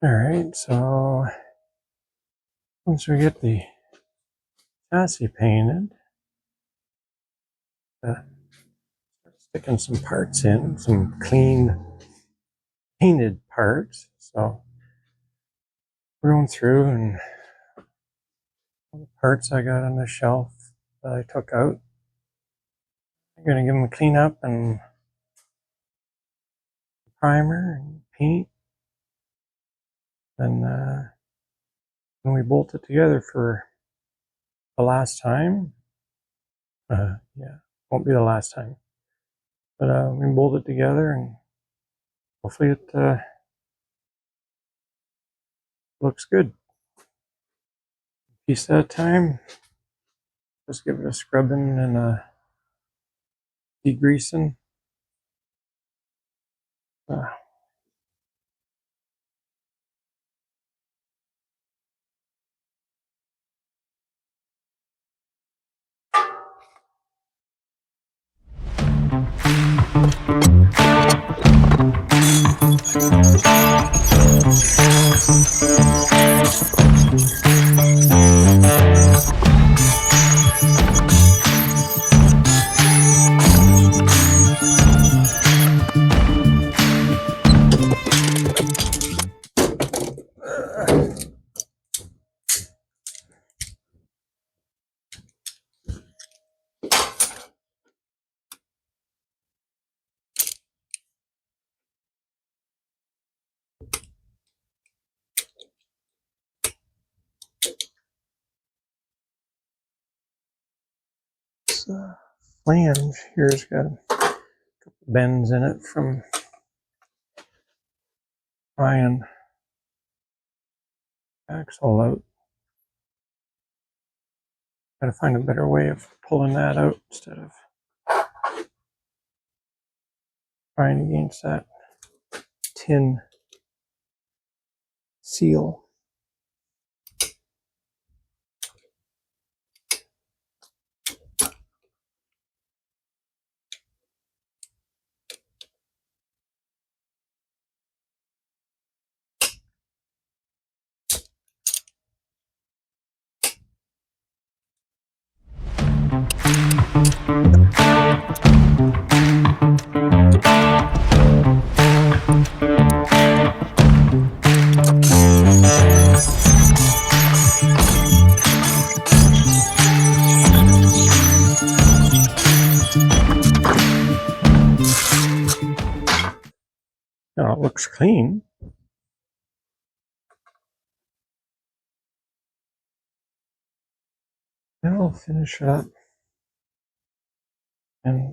Alright, so once we get the chassis painted, sticking some parts in, some clean painted parts. So we're going through and all the parts I got on the shelf that I took out, I'm going to give them a clean up and primer and paint. Then when we bolt it together for the last time, yeah, won't be the last time, but we bolt it together and hopefully it looks good. Piece at a time, just give it a scrubbing and a degreasing. This flange here's got a couple bends in it from prying axle out. Gotta find a better way of pulling that out instead of prying against that tin seal. Now it looks clean. Now I'll finish it up and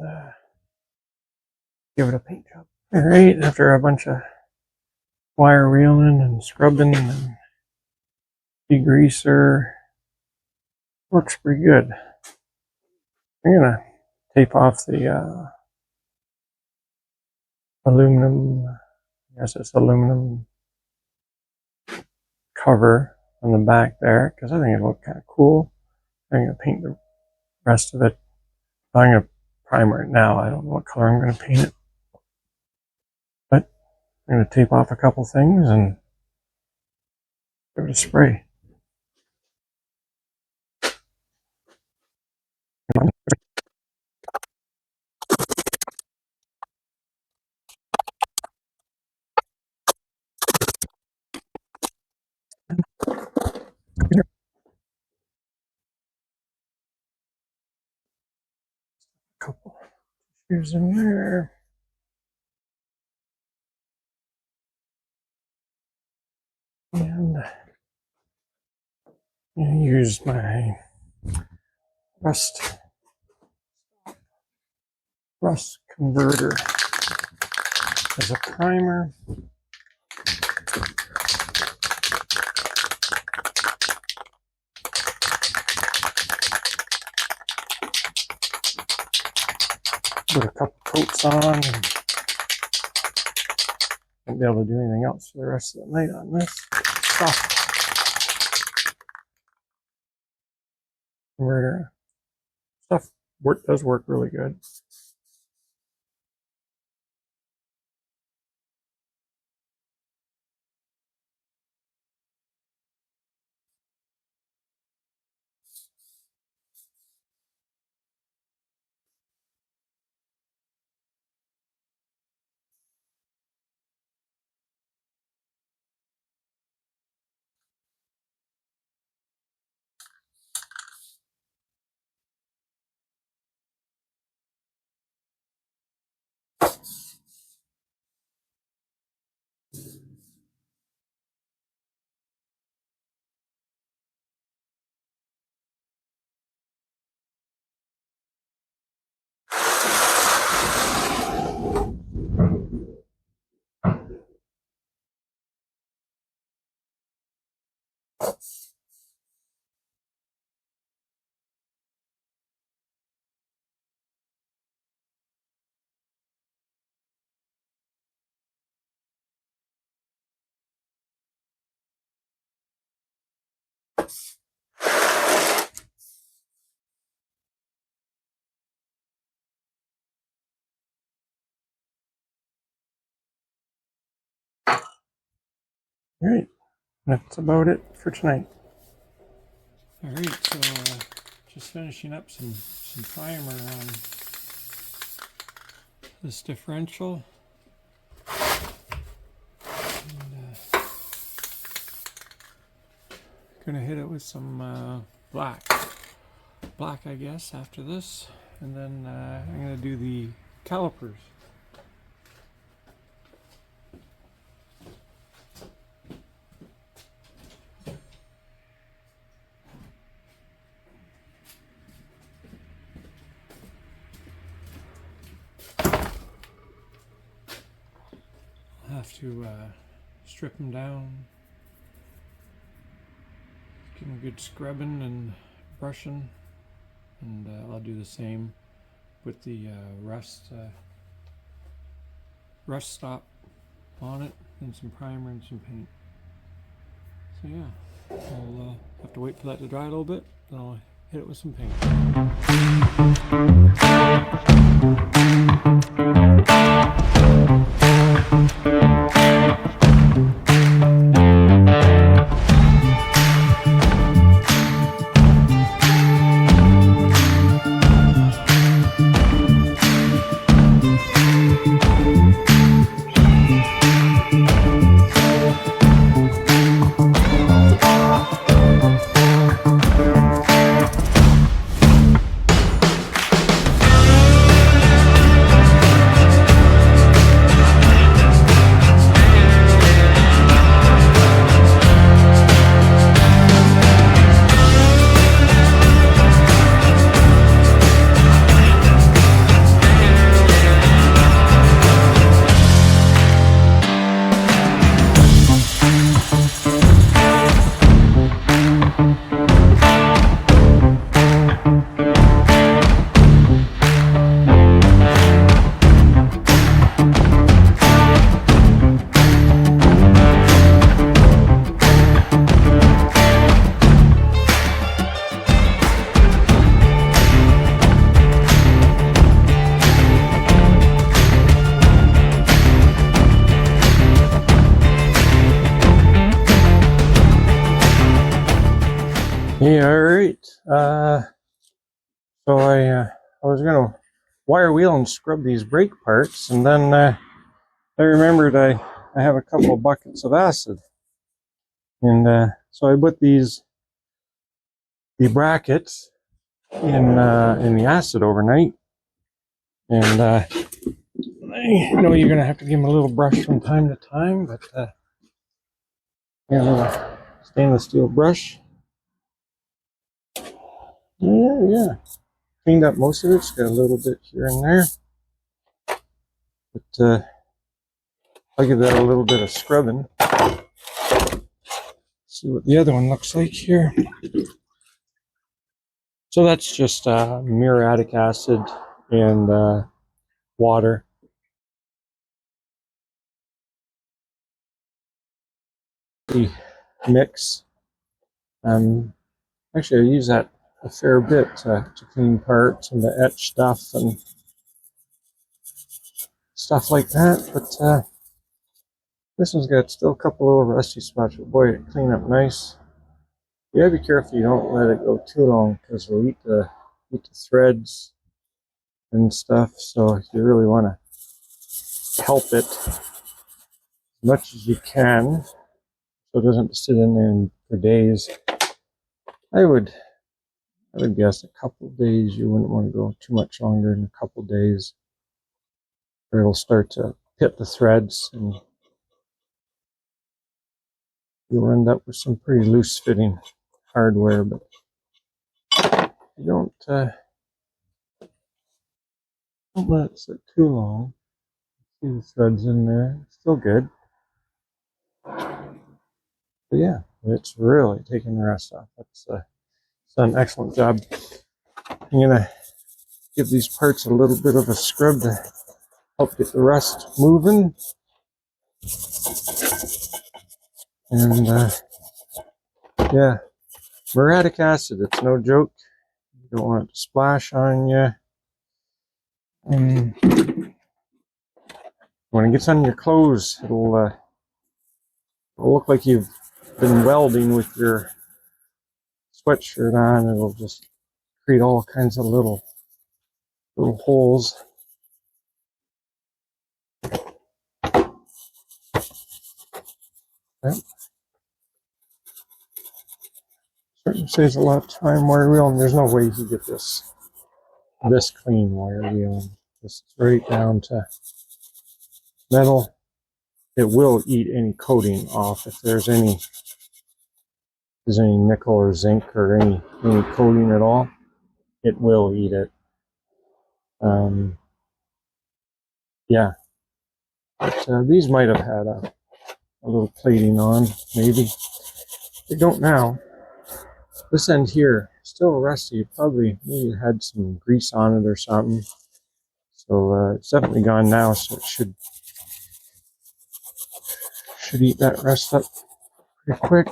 give it a paint job. Alright, after a bunch of wire reeling and scrubbing and degreaser, looks pretty good. I'm gonna tape off the aluminum, I guess it's aluminum cover on the back there because I think it'll look kind of cool. I'm gonna paint the rest of it. I'm gonna primer it now. I don't know what color I'm gonna paint it, but I'm gonna tape off a couple things and give it a spray. Couple tissues in there. And use my rust converter as a primer. Put a couple coats on and won't be able to do anything else for the rest of the night on this stuff. Converter stuff does work really good. All right, that's about it for tonight. All right, so just finishing up some primer on this differential. And, gonna hit it with some black, I guess, after this, and then I'm gonna do the calipers. I'll have to strip them down, give them a good scrubbing and brushing, and I'll do the same with the rust stop on it, and some primer and some paint. So yeah, I'll have to wait for that to dry a little bit, then I'll hit it with some paint. Yeah, all right. So I was gonna wire wheel and scrub these brake parts, and then I remembered I have a couple of buckets of acid, and so I put the brackets in the acid overnight, and I know you're gonna have to give them a little brush from time to time, but yeah, a little stainless steel brush. Yeah. Cleaned up most of it. It's got a little bit here and there, but I'll give that a little bit of scrubbing. See what the other one looks like here. So that's just muriatic acid and water. The mix. Actually, I use that a fair bit to clean parts and to etch stuff and stuff like that. But this one's got still a couple little rusty spots, but boy, it clean up nice. You gotta be careful you don't let it go too long, because it'll eat the threads and stuff. So you really want to help it as much as you can, so it doesn't sit in there for days. I would guess a couple of days. You wouldn't want to go too much longer than a couple of days, or it'll start to pit the threads, and you'll end up with some pretty loose fitting hardware. But you don't let it sit too long. See the threads in there, it's still good. But yeah, It's really taking the rust off. It's done an excellent job. I'm gonna give these parts a little bit of a scrub to help get the rust moving. And yeah, muriatic acid, it's no joke. You don't want it to splash on you. When it gets on your clothes, it'll look like you've been welding with your sweatshirt on. It'll just create all kinds of little holes. Yep. Certainly saves a lot of time wire wheeling. There's no way you can get this clean wire wheeling. This is right down to metal. It will eat any coating off if there's any nickel or zinc or any coating at all. It will eat it. Yeah, but these might have had a little plating on, maybe. They don't now. This end here, still rusty. Probably maybe had some grease on it or something. So it's definitely gone now, so it should eat that rust up pretty quick.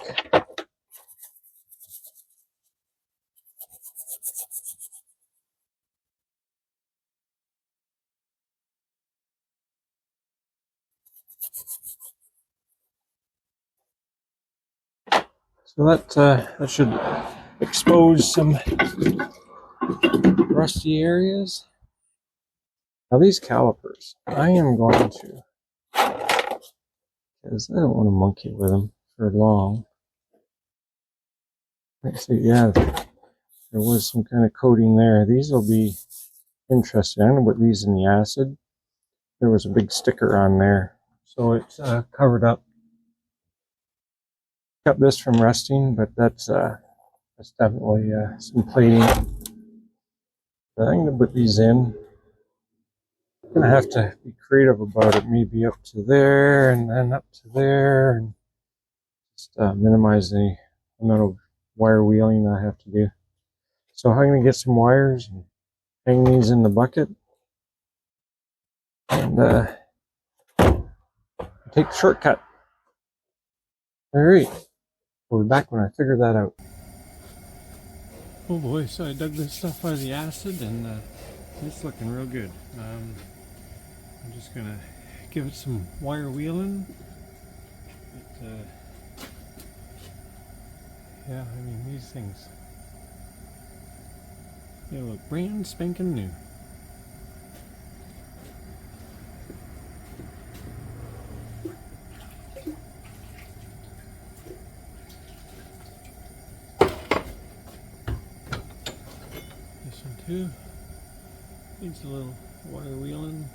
So that should expose some rusty areas. Now these calipers, I am going to, because I don't want to monkey with them for long. Let's see, yeah, there was some kind of coating there. These will be interesting. I'm going to put these in the acid. There was a big sticker on there, so it's covered up. Kept this from rusting, but that's definitely some plating. But I'm going to put these in. I'm going to have to be creative about it. Maybe up to there and then up to there, and just minimize the amount of wire wheeling I have to do. So I'm going to get some wires and hang these in the bucket and take the shortcut. All right. We'll be back when I figure that out. Oh boy, so I dug this stuff out of the acid and it's looking real good. I'm just gonna give it some wire wheeling. Yeah, I mean these things, they look brand spanking new. This one too needs a little wire wheeling.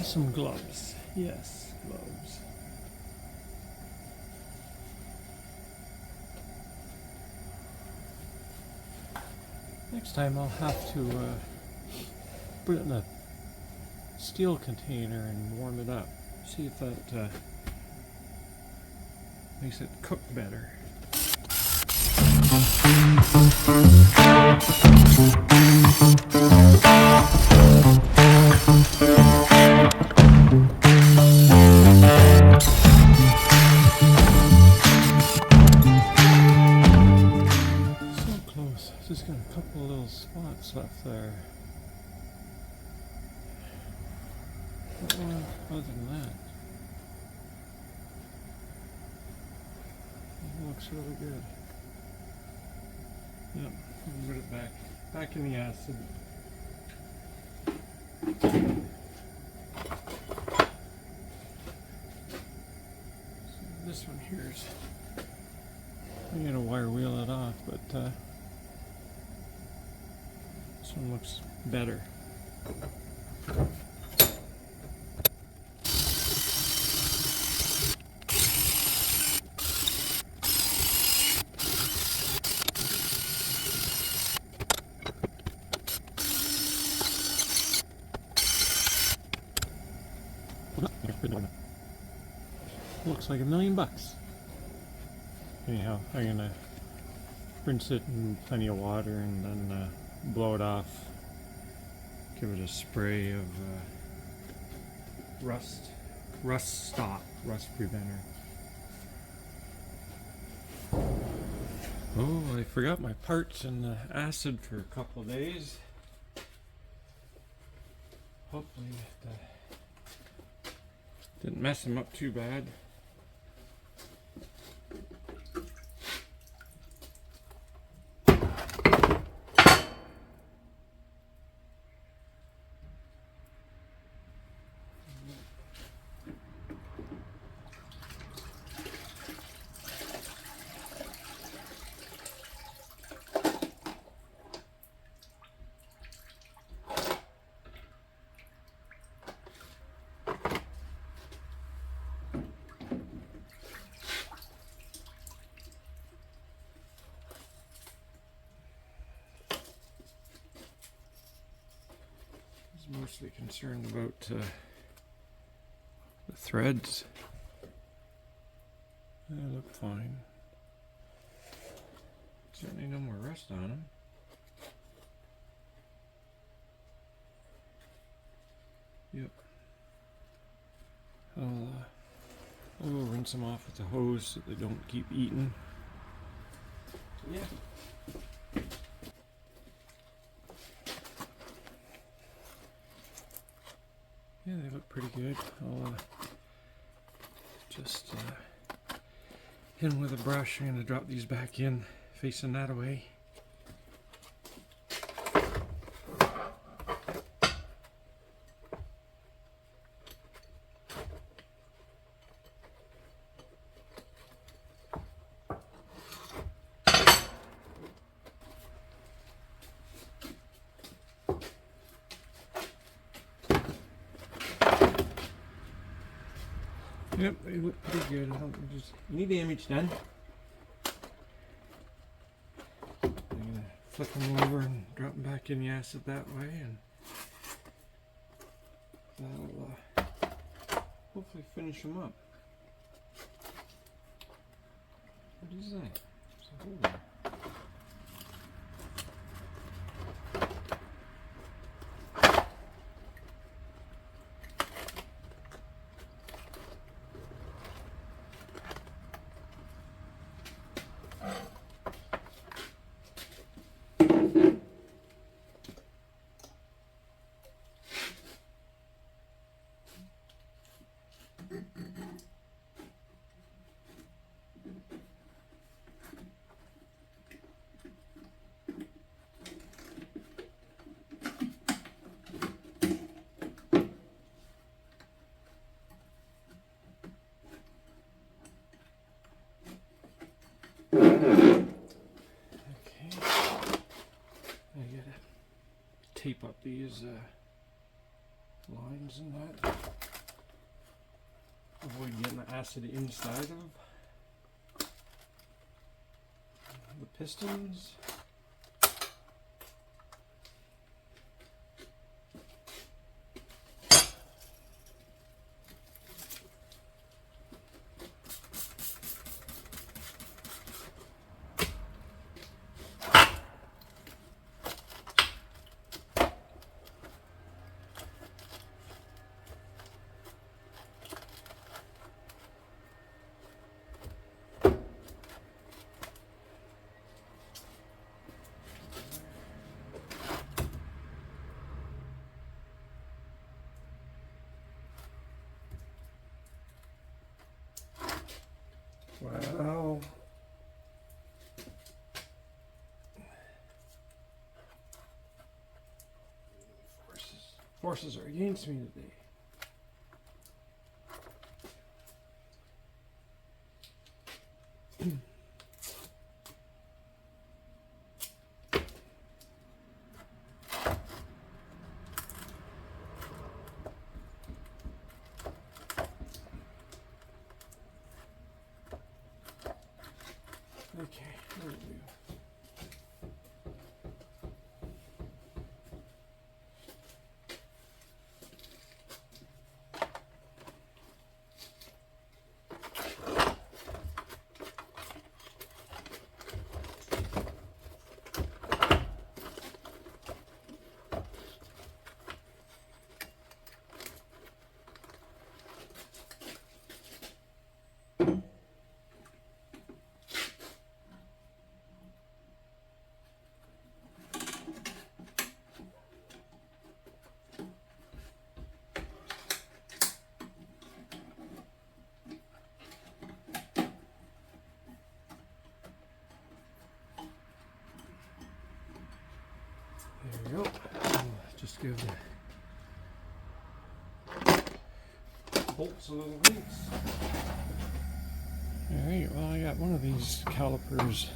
Some gloves. Yes, gloves. Next time I'll have to put it in a steel container and warm it up. See if that makes it cook better. Just got a couple of little spots left there. Other than that, it looks really good. Yep, I'll put it back in the acid. So this one here's, I'm gonna wire wheel it off, but This one looks better. Looks like $1,000,000. Anyhow, I'm gonna rinse it in plenty of water and then blow it off. Give it a spray of rust preventer. Oh, I forgot my parts in the acid for a couple of days. Hopefully it didn't mess them up too bad. Mostly concerned about the threads. They look fine. Certainly no more rust on them. Yep. I'll rinse them off with the hose so they don't keep eating. Yeah. Yeah, they look pretty good. I'll just hit them with a brush. I'm going to drop these back in, facing that away. Yep, they look pretty good. I don't just any damage done. I'm gonna flip them over and drop them back in the acid that way, and that'll hopefully finish them up. What is that? There's a hole there. Tape up these lines and that. Avoid getting the acid inside of the pistons. Wow. Forces are against me today. There you go. Just give the bolts a little rinse. Alright, well, I got one of these calipers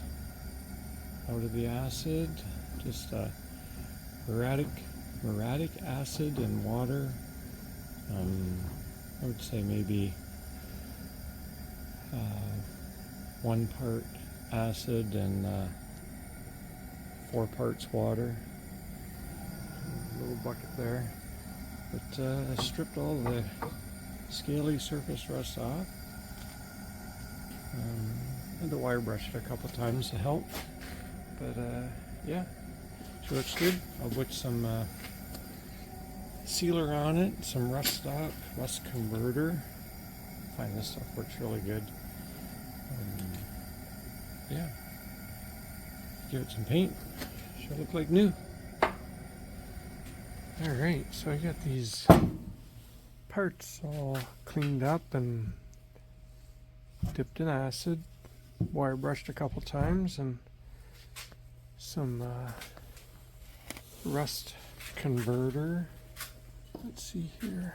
out of the acid. Just muriatic acid and water. I would say maybe 1 part acid and 4 parts water. A little bucket there. But I stripped all the scaly surface rust off. Had to wire brush it a couple times to help. But yeah, so it's good. I'll put some sealer on it, some rust stop, rust converter. I find this stuff works really good. Yeah, give it some paint. Should look like new. Alright, so I got these parts all cleaned up and dipped in acid, wire brushed a couple times, and some rust converter. Let's see here.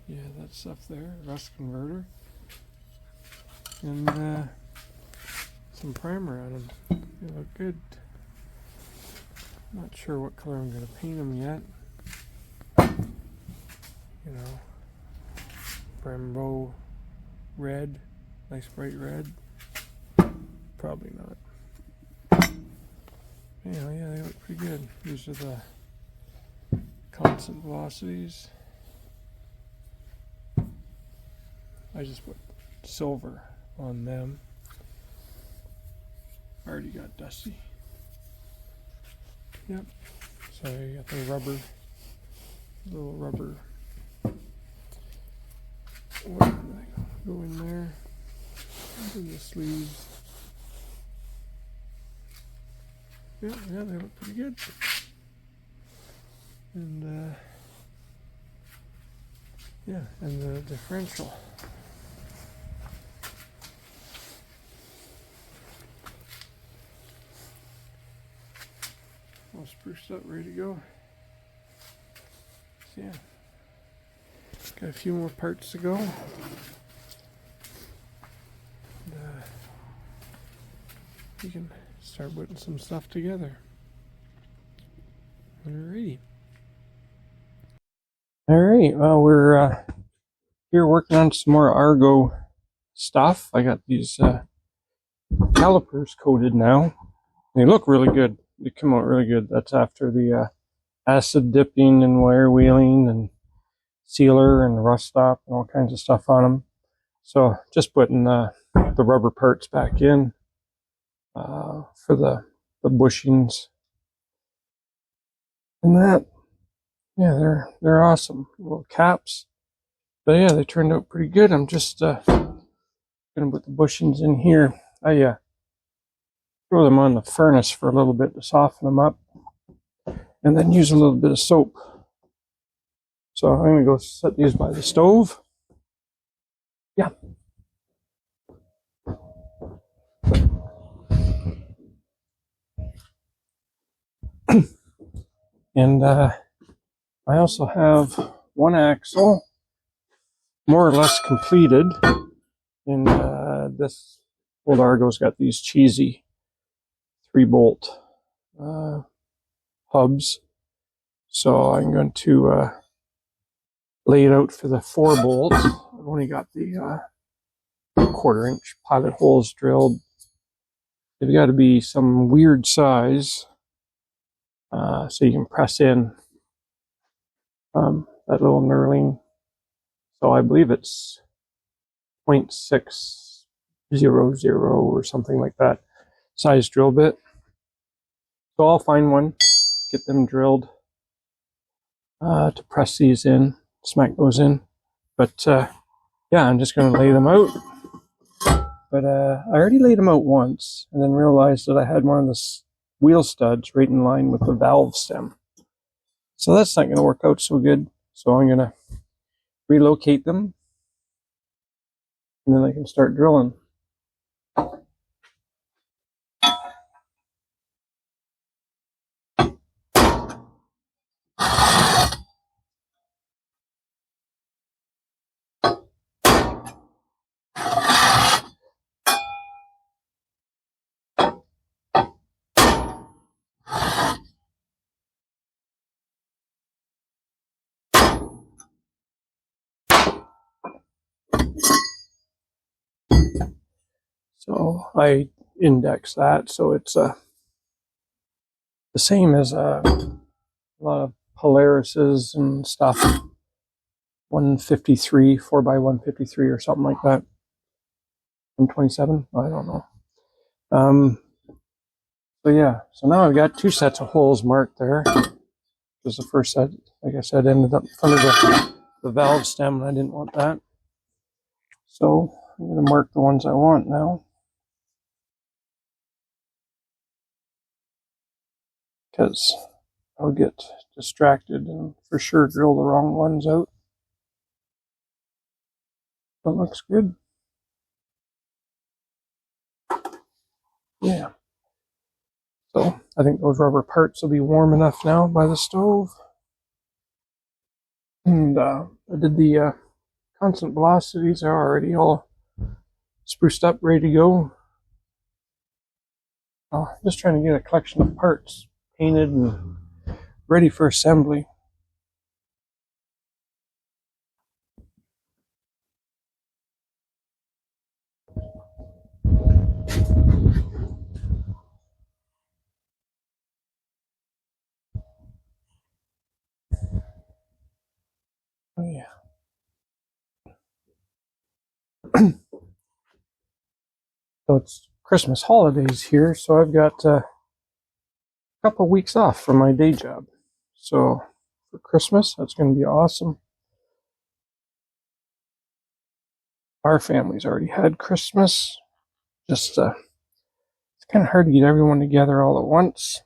Yeah, that stuff there, rust converter. And some primer on them. They look good. Not sure what color I'm going to paint them yet. You know, Brembo red, nice bright red. Probably not. Anyway, yeah, they look pretty good. These are the constant velocities. I just put silver on them. Already got dusty. Yep. So you got the rubber, little rubber. What did I go in there? In the sleeves. Yeah, they look pretty good. And yeah, and the differential. All spruced up, ready to go. So yeah, got a few more parts to go. And, you can start putting some stuff together. Alrighty. Alright, well, we're here working on some more Argo stuff. I got these calipers coated now. They look really good. They come out really good. That's after the acid dipping and wire wheeling and sealer and rust stop and all kinds of stuff on them. So just putting the rubber parts back in for the bushings and that. Yeah, they're awesome little caps. But yeah, they turned out pretty good. I'm just gonna put the bushings in here. I throw them on the furnace for a little bit to soften them up, and then use a little bit of soap. So I'm gonna go set these by the stove. Yeah. And I also have one axle more or less completed. And this old Argo's got these cheesy 3-bolt hubs. So I'm going to lay it out for the 4 bolts. I've only got the 1/4-inch pilot holes drilled. They've got to be some weird size so you can press in that little knurling. So I believe it's 0.600 or something like that size drill bit. So I'll find one, get them drilled to press these in, smack those in. But yeah, I'm just going to lay them out. But I already laid them out once and then realized that I had one of the wheel studs right in line with the valve stem. So that's not going to work out so good. So I'm going to relocate them and then I can start drilling. So I index that, so it's the same as a lot of Polaris's and stuff. 153, 4x153 or something like that. 127? I don't know. So yeah, so now I've got 2 sets of holes marked there. Because the first set, like I said, ended up in front of the valve stem, and I didn't want that. So I'm going to mark the ones I want now. Because I'll get distracted and for sure drill the wrong ones out. That looks good. Yeah. So I think those rubber parts will be warm enough now by the stove. And I did the constant velocities. Are already all spruced up, ready to go. Just trying to get a collection of parts painted and ready for assembly. Oh yeah. So it's Christmas holidays here, so I've got a couple of weeks off from my day job. So for Christmas, that's going to be awesome. Our family's already had Christmas. Just it's kind of hard to get everyone together all at once.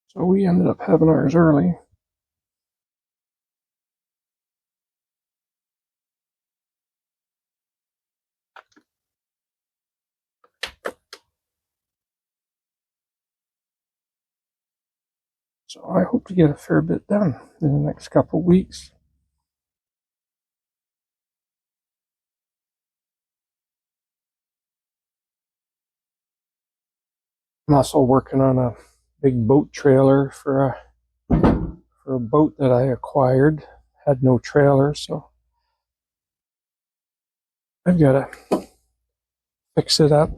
So we ended up having ours early. So I hope to get a fair bit done in the next couple of weeks. I'm also working on a big boat trailer for a boat that I acquired. Had no trailer, so I've got to fix it up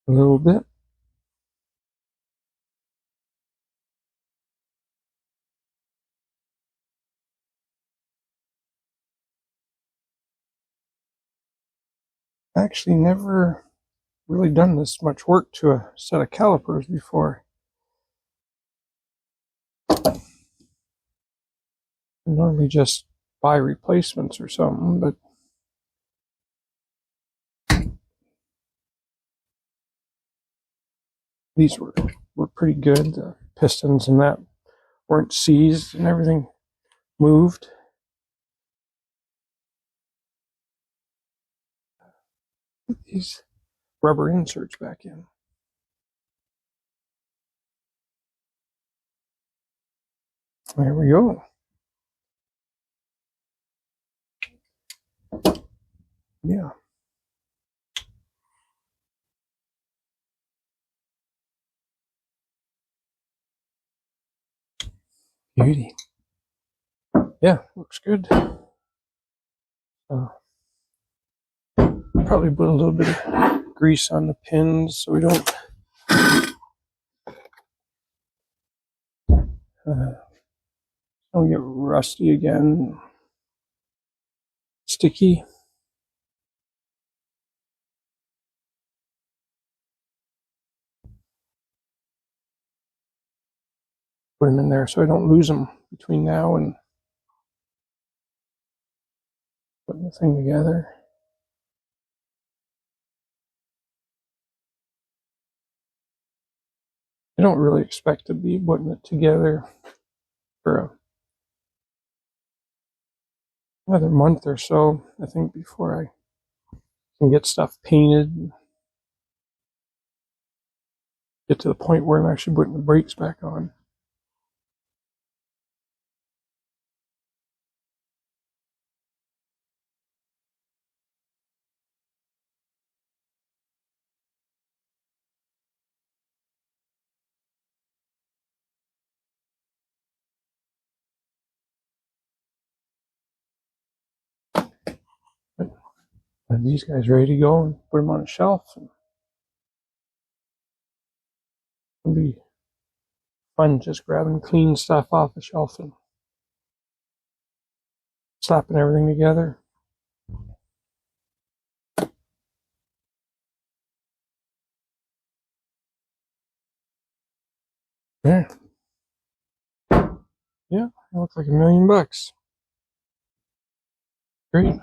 a little bit. Actually never really done this much work to a set of calipers before. I normally just buy replacements or something, but these were pretty good. The pistons and that weren't seized and everything moved. Put these rubber inserts back in. There we go. Yeah. Beauty. Yeah, looks good. Probably put a little bit of grease on the pins so we don't get rusty again. Sticky. Put them in there so I don't lose them between now and putting the thing together. I don't really expect to be putting it together for another month or so, I think, before I can get stuff painted and get to the point where I'm actually putting the brakes back on. have these guys ready to go and put them on a shelf. And it'll be fun just grabbing clean stuff off the shelf and slapping everything together. Yeah. Yeah, it looks like $1 million. Great.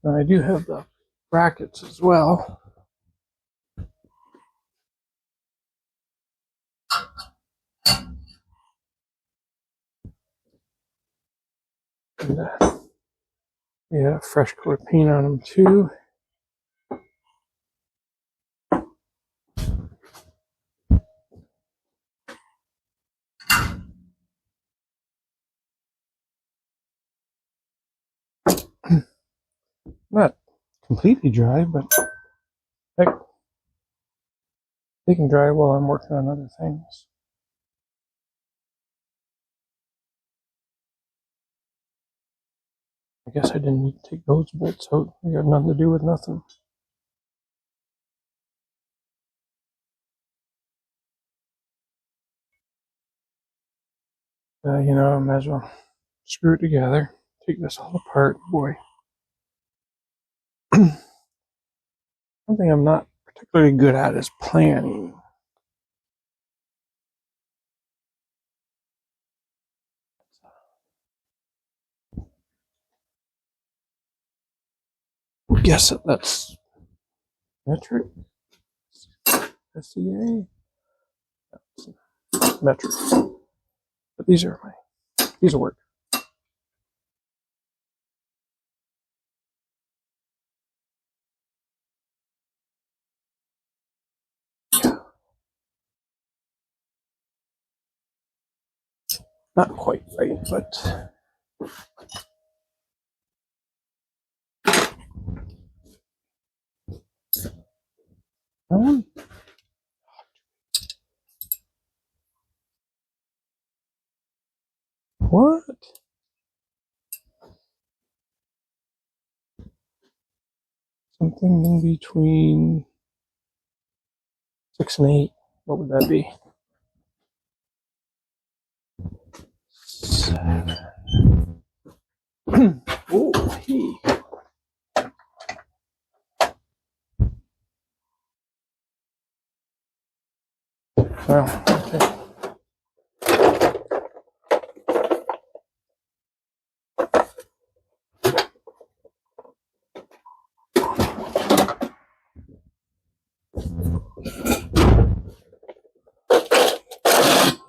And I do have the brackets as well. And yeah, fresh coat of paint on them too. Not completely dry, but heck, they can dry while I'm working on other things. I guess I didn't need to take those bolts out. They got nothing to do with nothing. You know, I might as well screw it together. Take this all apart. Boy. One thing I'm not particularly good at is planning. I guess that's metric. SCA. Metric. But these will work. Not quite right, but that one. What? Something in between 6 and 8. What would that be? 7. Oh, he. Well, okay.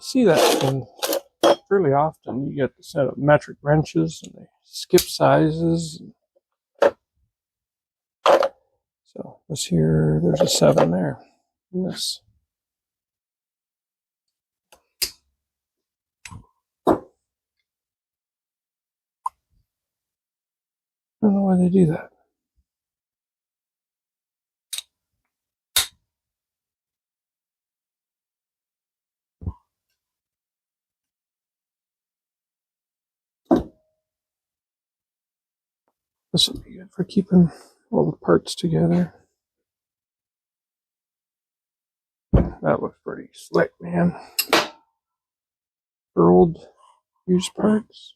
See that one fairly often. You get the set of metric wrenches and they skip sizes. So this here, there's a 7 there. Yes. I don't know why they do that. This will be good for keeping all the parts together. That looks pretty slick, man. For old used parts.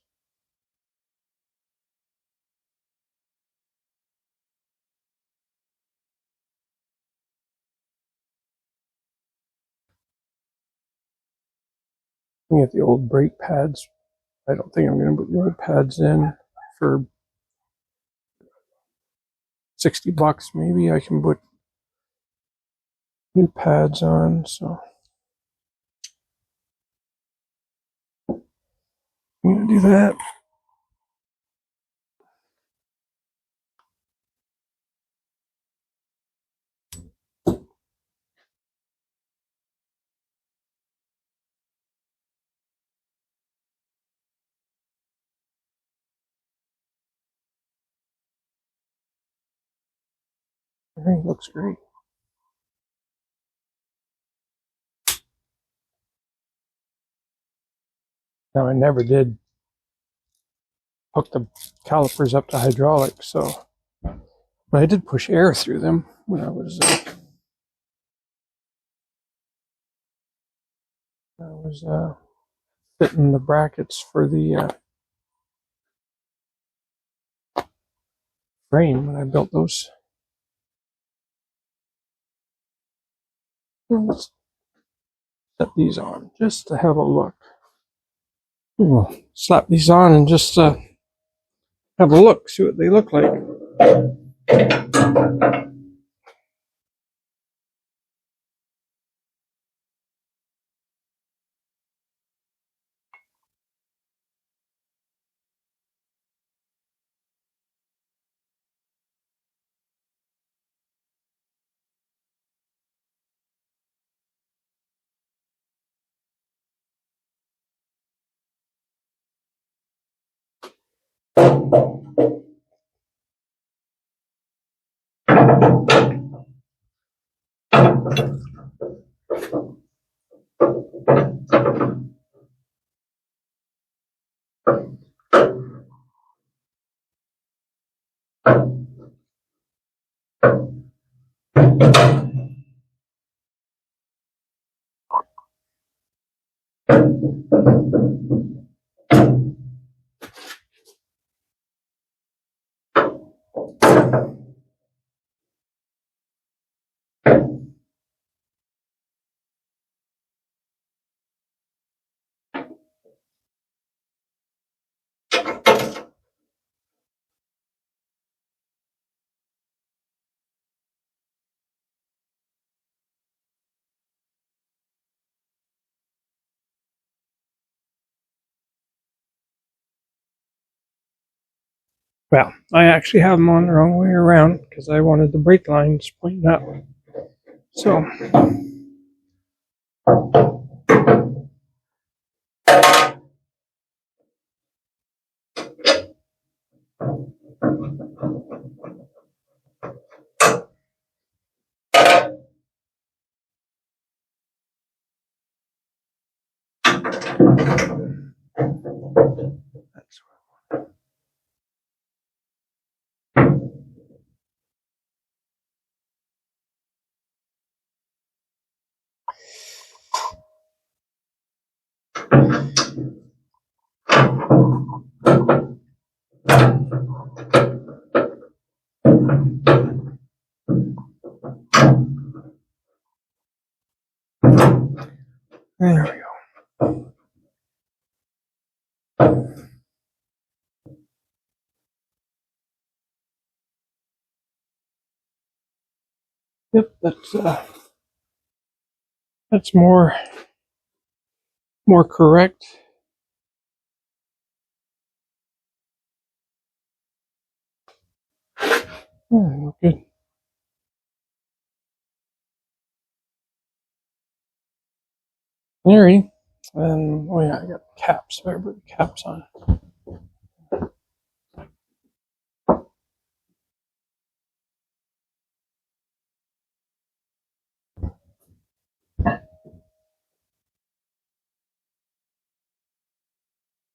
Looking at the old brake pads. I don't think I'm going to put the old pads in for $60 maybe. I can put new pads on, so I'm going to do that. Everything looks great. Now, I never did hook the calipers up to hydraulics, so But I did push air through them when I was fitting the brackets for the frame when I built those. Let's set these on just to have a look. We'll slap these on and just have a look, see what they look like. Well, I actually have them on the wrong way around because I wanted the brake lines pointing up. So, that's there we go. Yep, that's more correct. Oh, good. Alrighty. Oh yeah, I got caps. Better put the caps on.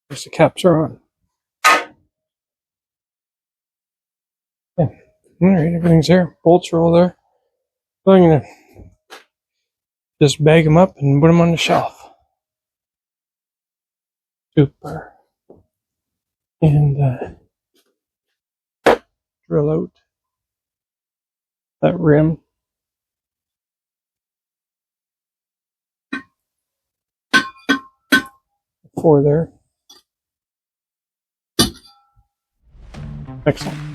Yes, the caps are on. Yeah. Alright, everything's there. Bolts are all there. So I'm gonna just bag them up and put them on the shelf. Super. And drill out that rim. For there. Excellent.